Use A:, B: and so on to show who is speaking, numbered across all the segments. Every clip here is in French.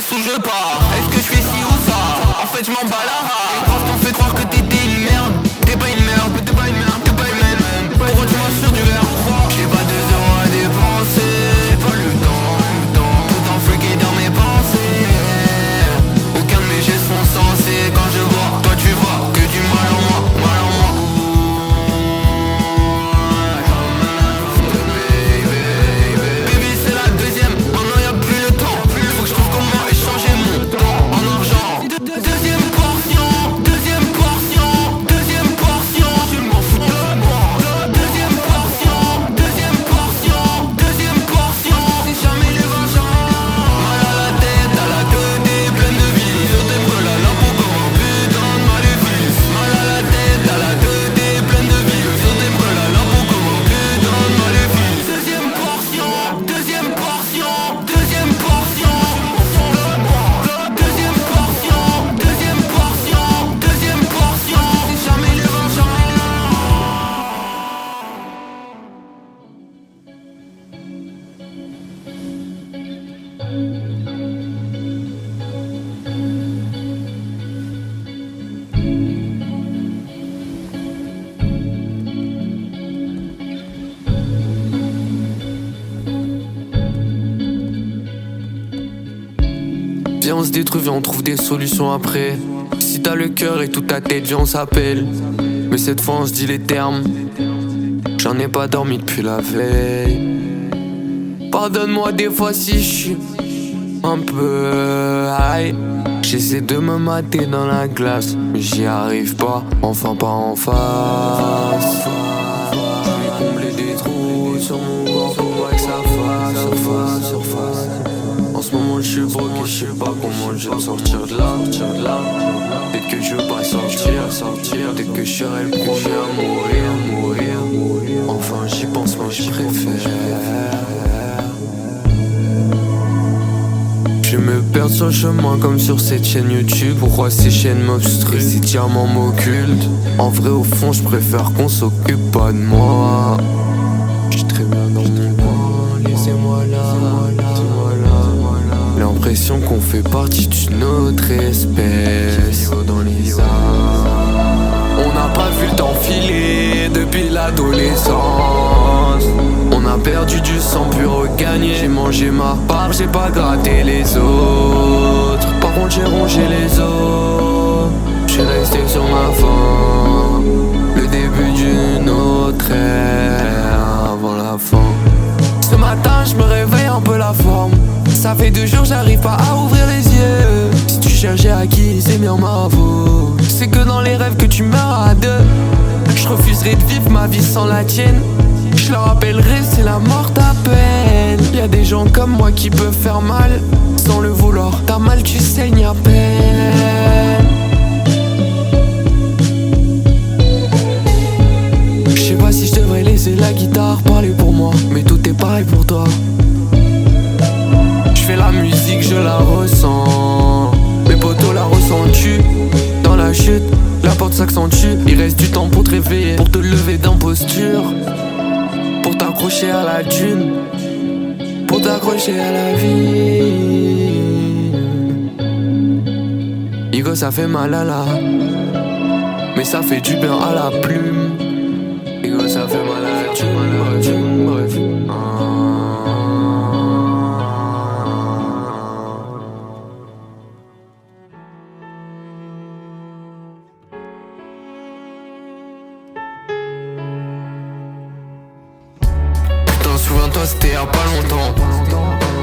A: laisse ou je pars. Est-ce que je fais ci ou ça? En fait je m'en bats la race. Les profs t'ont fait croire que t'étais une merde. T'es pas une merde, t'es pas une merde, t'es pas une merde. Pourquoi tu m'as sur du verre froid? J'ai pas 2 € à dépenser. J'ai pas le temps, tout enfreaké dans mes pensées. Aucun de mes gestes sont sensés. Quand je vois, toi tu vois que du mal en moi, mal en moi. Baby c'est la deuxième, maintenant y'a plus le temps. Faut que je trouve comment échanger mon temps en argent. Deuxième portion, deuxième portion, deuxième portion. Tu m'en fous de moi. Deuxième portion, deuxième portion, deuxième portion. C'est jamais les vengeants. Mal à la tête, à la tête et pleine de vie. Sur tes bras la peau comme un putain de maléfice. Mal à la tête, à la tête et pleine de vie. Sur tes bras la peau comme un putain de maléfice. Deuxième portion, deuxième portion, deuxième portion. Deuxième portion, deuxième portion, deuxième portion. C'est jamais les vengeants. Viens on se détruit, viens on trouve des solutions après. Si t'as le cœur et toute ta tête, viens on s'appelle. Mais cette fois on se dit les termes. J'en ai pas dormi depuis la veille. Pardonne-moi des fois si je suis un peu high. J'essaie de me mater dans la glace, mais j'y arrive pas, enfin pas en face. Je vais combler des trous sur mon corps pour voir que ça fasse surface. En ce moment je suis broke et je sais pas comment je vais sortir de là. Peut-être que je veux pas sortir. Peut-être que je serai le premier à mourir. Enfin j'y pense mais je préfère. Je me perds sur le chemin comme sur cette chaîne YouTube. Pourquoi ces chaînes m'obstruent, ces diamants m'occultent? En vrai au fond je préfère qu'on s'occupe pas de moi. J'suis très bien dans mon coin, laissez-moi là. L'impression qu'on fait partie d'une autre espèce. Dans les on n'a pas vu le temps filer depuis l'adolescence. On a perdu du sang puis regagné. J'ai mangé ma part, j'ai pas gratté les autres. Par contre j'ai rongé les os. J'suis resté sur ma faim. Le début d'une autre ère avant la fin. Ce matin je me réveille un peu la forme. Ça fait 2 jours j'arrive pas à ouvrir les yeux. Si tu cherchais à qui c'est bien ma faute. C'est que dans les rêves que tu meurs à deux. Je refuserai de vivre ma vie sans la tienne. Je leur rappellerai c'est la mort t'appelle. Y'a des gens comme moi qui peuvent faire mal sans le vouloir. T'as mal tu saignes à peine. Je sais pas si je devrais laisser la guitare parler pour moi, mais tout est pareil pour toi. Je fais la musique, je la ressens. Mes potos la ressens-tu? Dans la chute, la porte s'accentue. Il reste du temps pour te réveiller, pour te lever d'imposture, pour t'accrocher à la dune, pour t'accrocher à la vie. Igo ça fait mal à la, mais ça fait du bien à la plume. Igo ça fait mal à la dune, bref. Souviens-toi c'était il y a pas longtemps.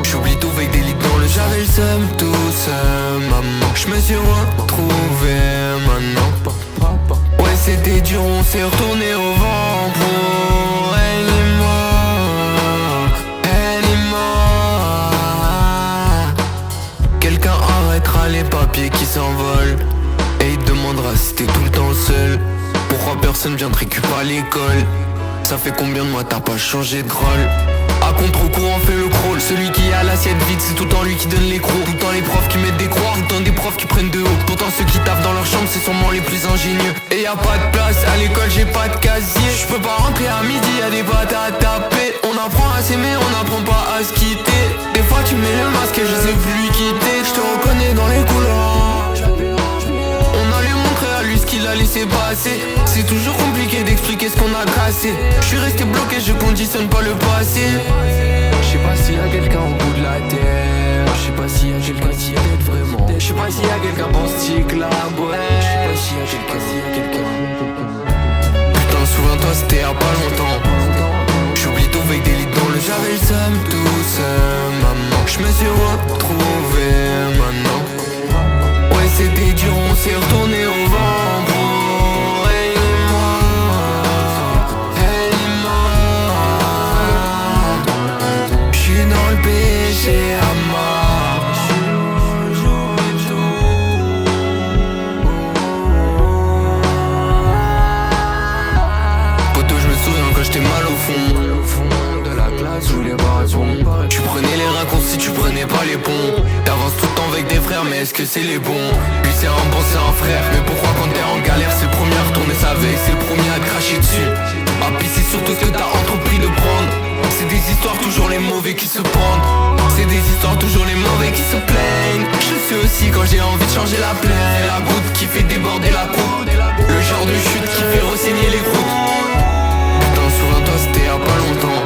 A: J'oublie tout avec des lits dans le. J'avais le seum tout seul, maman. J'me suis retrouvé maintenant. Ouais c'était dur, on s'est retourné au vent pour anymore. Quelqu'un arrêtera les papiers qui s'envolent et il te demandera si t'es tout le temps seul. Pourquoi personne vient te récupérer à l'école? Ça fait combien de mois t'as pas changé de rôle? À contre-courant fait le crawl. Celui qui a l'assiette vide, c'est tout le temps lui qui donne les crocs. Tout le temps les profs qui mettent des croix, tout le temps des profs qui prennent de haut. Pourtant ceux qui taffent dans leur chambre, c'est sûrement les plus ingénieux. Et y'a pas de place, à l'école j'ai pas de casier. J'peux pas rentrer à midi, y'a des boîtes à taper. On apprend à s'aimer, on apprend pas à se quitter. Des fois tu mets le masque et je sais plus quitter. J'te passé. Je suis resté bloqué, je conditionne pas le passé. Je sais pas s'il y a quelqu'un au bout de la terre. Je sais pas s'il y a quelqu'un qui t'aide vraiment. Je sais pas s'il y a quelqu'un dans ce tic-là, ouais. Je sais pas s'il y a quelqu'un. Putain, souviens-toi, c'était il y a pas longtemps. J'oublie tout avec des lits dans le. J'avais le seum tout seul, maman. Je me suis retrouvé maintenant. Ouais, c'était dur, on s'est retourné au vent, bro. J'suis dans le péché à mort. Poto, je me souviens quand j'étais mal au fond de la classe, je voulais pas répondre. Tu prenais les raccourcis, tu prenais pas les ponts. T'avances tout le temps avec des frères, mais est-ce que c'est les bons? Lui c'est un bon, c'est un frère. Mais pourquoi quand t'es en galère, c'est le premier à retourner sa veille, c'est le premier à te cracher dessus? Ah puis c'est surtout ce que t'as entrepris de prendre. C'est des histoires, toujours les mauvais qui se pendent. C'est des histoires, toujours les mauvais qui se plaignent. Je sais aussi quand j'ai envie de changer la plaie. C'est la goutte qui fait déborder la coupe. Le genre de chute qui fait re-saigner les croûtes. Putain, souviens-toi, c'était il y a pas longtemps.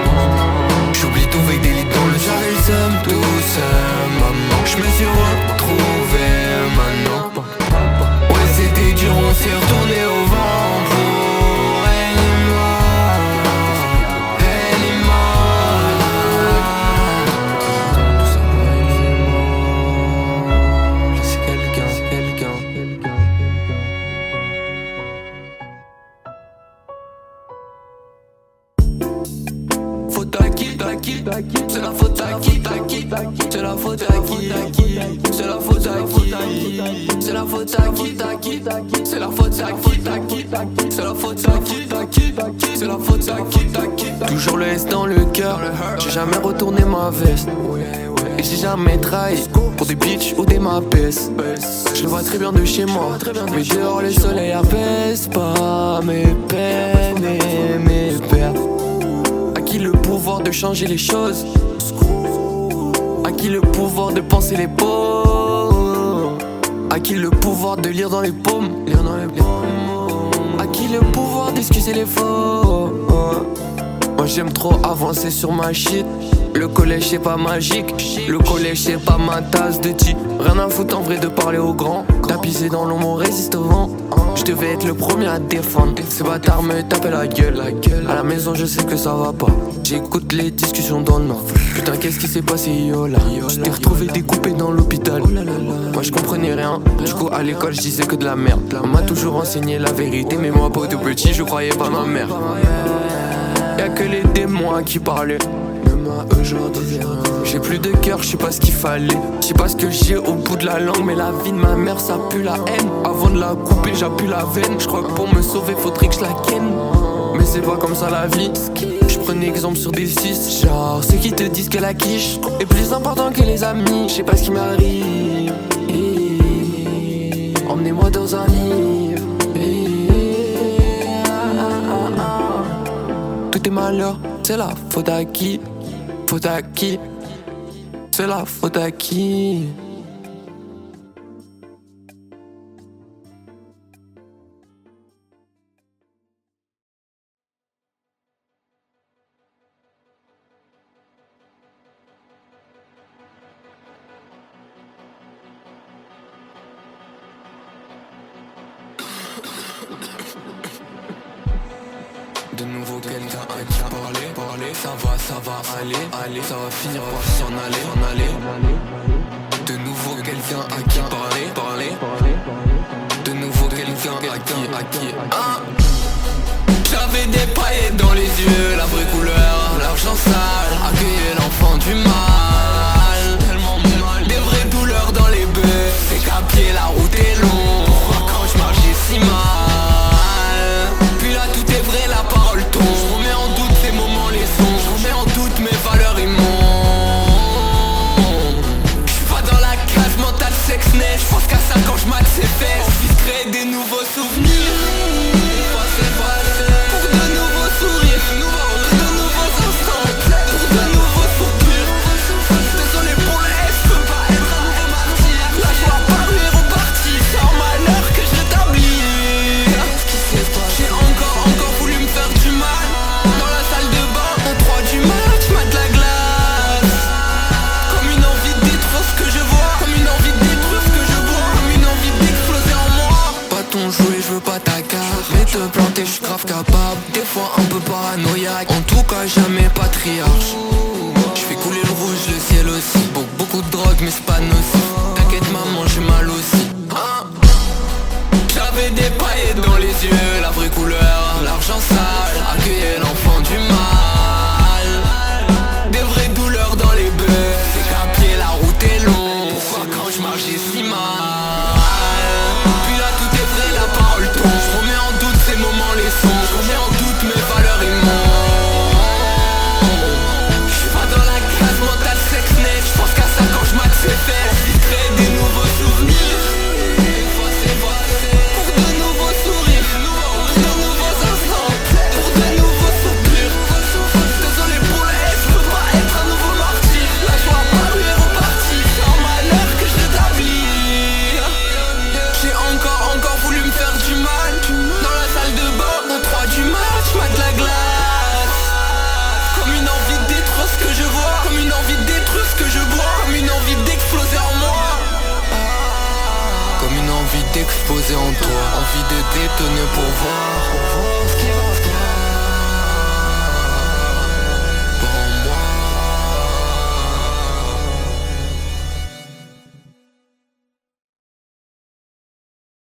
A: J'oublie tout avec des lits dans le. J'avais le seum tout seul, maman. Je me suis retrouvé maintenant. Ouais, c'était dur, on s'est retourné au vent. C'est la faute à qui? C'est la faute à qui? C'est la faute à qui? C'est la faute à qui? C'est la faute à qui? C'est la faute à qui? C'est la faute à qui? Toujours le S dans le cœur. J'ai jamais retourné ma veste. Et j'ai jamais trahi pour des bitches ou des mapes. Je le vois très bien de chez moi. Mais dehors le soleil apaise pas mes peines et mes pertes. À qui le pouvoir de changer les choses? À qui le pouvoir de penser les paumes? À qui le pouvoir de lire dans les paumes? À qui le pouvoir d'excuser les faux? Moi j'aime trop avancer sur ma shit. Le collège c'est pas magique. Le collège c'est pas ma tasse de thé. Rien à foutre en vrai de parler aux grands. Tapisé dans l'ombre on résiste au vent. Je devais être le premier à défendre. Ces bâtards me tapaient la gueule. À la maison je sais que ça va pas. J'écoute les discussions dans le nord. Putain qu'est-ce qui s'est passé yo là? J't'ai retrouvé découpé dans l'hôpital. Moi je comprenais rien. Du coup à l'école je disais que de la merde. On m'a toujours enseigné la vérité. Mais moi pas tout petit je croyais pas ma mère. Y'a que les démons à qui parler. Même à eux j'en disais rien. J'ai plus de cœur, je sais pas ce qu'il fallait. Je sais pas ce que j'ai au bout de la langue. Mais la vie de ma mère ça pue la haine. Avant de la couper j'appuie la veine. Je crois que pour me sauver faudrait que je la ken. Mais c'est pas comme ça la vie. Je prenais exemple sur des 6. Genre ceux qui te disent que la quiche est plus important que les amis. Je sais pas ce qui m'arrive. Emmenez-moi dans un livre. Tout est malheur, c'est la faute à qui? Faute à qui? C'est la faute à qui? De nouveau quelqu'un à qui parler. Ça va aller, ça va finir par s'en aller. De nouveau quelqu'un à qui parler. De nouveau quelqu'un à qui J'avais des paillettes dans les yeux, la vraie couleur, l'argent sale, accueillir l'enfant du mal. Tellement mal, des vraies douleurs dans les bœufs. C'est qu'à pied la route est longue. Pourquoi quand je marchais si mal? La parole tombe, je remets en doute ces moments, les sons. Je remets en doute mes valeurs immondes. Je suis pas dans la case mentale sex-net. Je pense qu'à ça quand je mate ses fesses. Envie de créer des nouveaux souvenirs. Pour de nouveaux sourires. Pour de nouveaux instants. Pour de nouveaux soupirs. Désolé pour le S, je peux pas être un nouveau martyr. La joie parue est repartie. C'est en malheur que je rétablis. J'ai encore voulu me faire du mal. paranoïaque, en tout cas jamais patriarche. J'fais couler le rouge, le ciel aussi. Beaucoup de drogue mais c'est pas nocif. T'inquiète maman, j'ai mal aussi. J'avais des paillettes dans les yeux, la vraie couleur, l'argent sale, accueillait l'enfant du mal. Des vraies douleurs dans les bœufs, c'est qu'à pied la route est longue. Pourquoi quand je marche j'ai si mal? Puis là tout est vrai, la parole tombe. Je remets en doute ces moments, les sons. Je remets en doute mes valeurs immondes. Je suis pas dans la case mentale sex-net. Je pense qu'à ça quand je mate ses fesses. Il crée des nouveaux souvenirs. D'exploser en toi, envie de détonner pour voir ce qui va